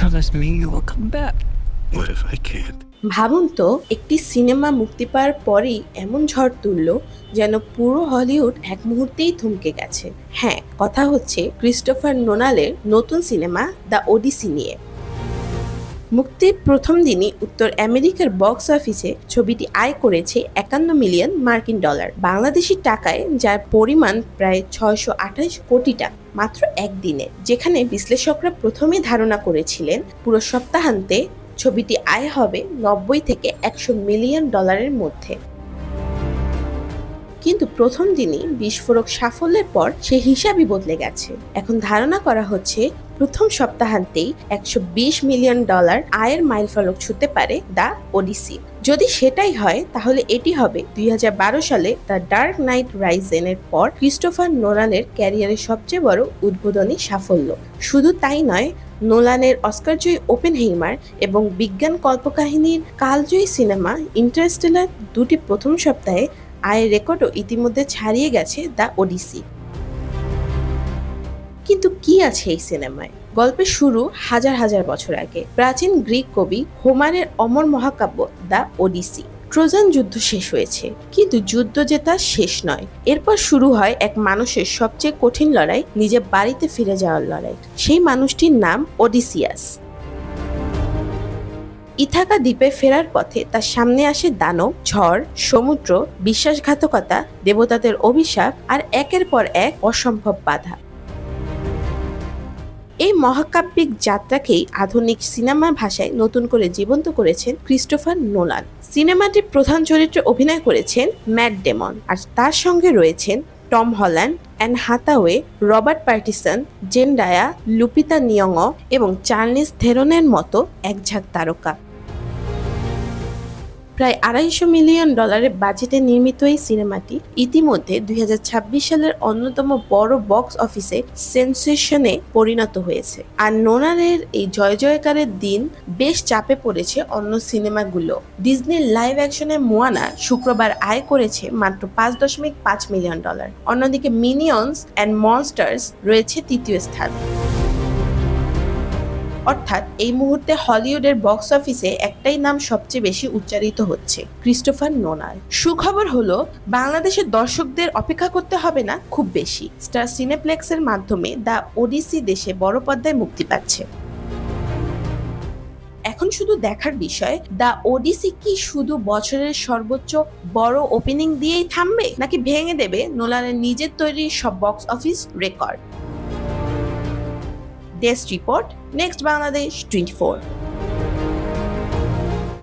promise me you will come back. What if I can't? ভাবুন তো, একটি cinema মুক্তি পাওয়ার পরেই এমন ঝড় তুলল যেন পুরো হলিউড এক মুহূর্তেই থমকে গেছে। হ্যাঁ, কথা হচ্ছে ক্রিস্টোফার নোলানের নতুন সিনেমা দ্য ওডিসি নিয়ে। মুক্তির প্রথম দিনই উত্তর আমেরিকার বক্স অফিসে ছবিটি আয় করেছে 51 মিলিয়ন মার্কিন ডলার, বাংলাদেশি টাকায়, যার পরিমাণ প্রায় 628 কোটি টাকা মাত্র একদিনে। যেখানে বিশ্লেষকরা প্রথমে ধারণা করেছিলেন পুরো সপ্তাহান্তে ছবিটি আয় হবে 90 থেকে 100 মিলিয়ন ডলারের মধ্যে। কিন্তু প্রথম দিনই বিস্ফোরক সাফল্যের পর সে হিসাবই বদলে গেছে। এখন ধারণা করা হচ্ছে প্রথম সপ্তাহান্তেই 120 মিলিয়ন ডলার আয়ের মাইলফলক ছুঁতে পারে দ্য ওডিসি। যদি সেটাই হয় তাহলে এটি হবে 2012 সালে দ্য ডার্ক নাইট রাইজের পর ক্রিস্টোফার নোলানের ক্যারিয়ারের সবচেয়ে বড় উদ্বোধনী সাফল্য। শুধু তাই নয়, নোলানের অস্কারজয়ী ওপেনহেইমার এবং বিজ্ঞান কল্পকাহিনীর কালজয়ী সিনেমা ইন্টারস্টেলার দুটি প্রথম সপ্তাহে আয়ের রেকর্ডও ইতিমধ্যে ছাড়িয়ে গেছে দ্য ওডিসি। কিন্তু কি আছে এই সিনেমায়? গল্পের শুরু হাজার হাজার বছর আগে, প্রাচীন গ্রিক কবি হোমারের অমর মহাকাব্য দ্য ওডিসি। ট্রোজান যুদ্ধ শেষ হয়েছে, কিন্তু যুদ্ধ জেতা শেষ নয়। এরপর শুরু হয় এক মানুষের সবচেয়ে কঠিন লড়াই, নিজের বাড়িতে ফিরে যাওয়ার লড়াই। সেই মানুষটির নাম ওডিসিয়াস। ইথাকা দ্বীপে ফেরার পথে তার সামনে আসে দানব, ঝড়, সমুদ্র, বিশ্বাসঘাতকতা, দেবতাদের অভিশাপ আর একের পর এক অসম্ভব বাধা। এই মহাকাব্যিক যাত্রাকেই আধুনিক সিনেমা ভাষায় নতুন করে জীবন্ত করেছেন ক্রিস্টোফার নোলান। সিনেমাটির প্রধান চরিত্রে অভিনয় করেছেন ম্যাট ডেমন, আর তার সঙ্গে রয়েছেন Tom Holland, Anne Hathaway, Robert Pattinson, Zendaya, Lupita Nyong'o এবং চার্লিজ থেরনের মতো একঝাঁক তারকা। প্রায় 250 মিলিয়ন ডলারের বাজেটে নির্মিত এই সিনেমাটি ইতিমধ্যে 2026 সালের অন্যতম বড় বক্স অফিসে সেন্সেশনে পরিণত হয়েছে। আর নোলানের এই জয় জয়কারের দিন বেশ চাপে পড়েছে অন্য সিনেমাগুলো। ডিজনির লাইভ অ্যাকশনের মোয়ানা শুক্রবার আয় করেছে মাত্র 5.5 মিলিয়ন ডলার। অন্যদিকে মিনিয়ন্স অ্যান্ড মনস্টার্স রয়েছে তৃতীয় স্থান। অর্থাৎ এই মুহূর্তে হলিউডের বক্স অফিসে একটাই নাম সবচেয়ে বেশি উচ্চারিত হচ্ছে, ক্রিস্টোফার নোলান। সুখবর হলো বাংলাদেশের দর্শকদের অপেক্ষা করতে হবে না খুব বেশি। স্টার সিনেপ্লেক্সের মাধ্যমে দ্য ওডিসি দেশে বড় পর্দায় মুক্তি পাচ্ছে। এখন শুধু দেখার বিষয়, দ্য ওডিসি কি শুধু বছরের সর্বোচ্চ বড় ওপেনিং দিয়েই থামবে, নাকি ভেঙে দেবে নোলানের নিজের তৈরি সব box office record. Desk report, next Bangladesh 24।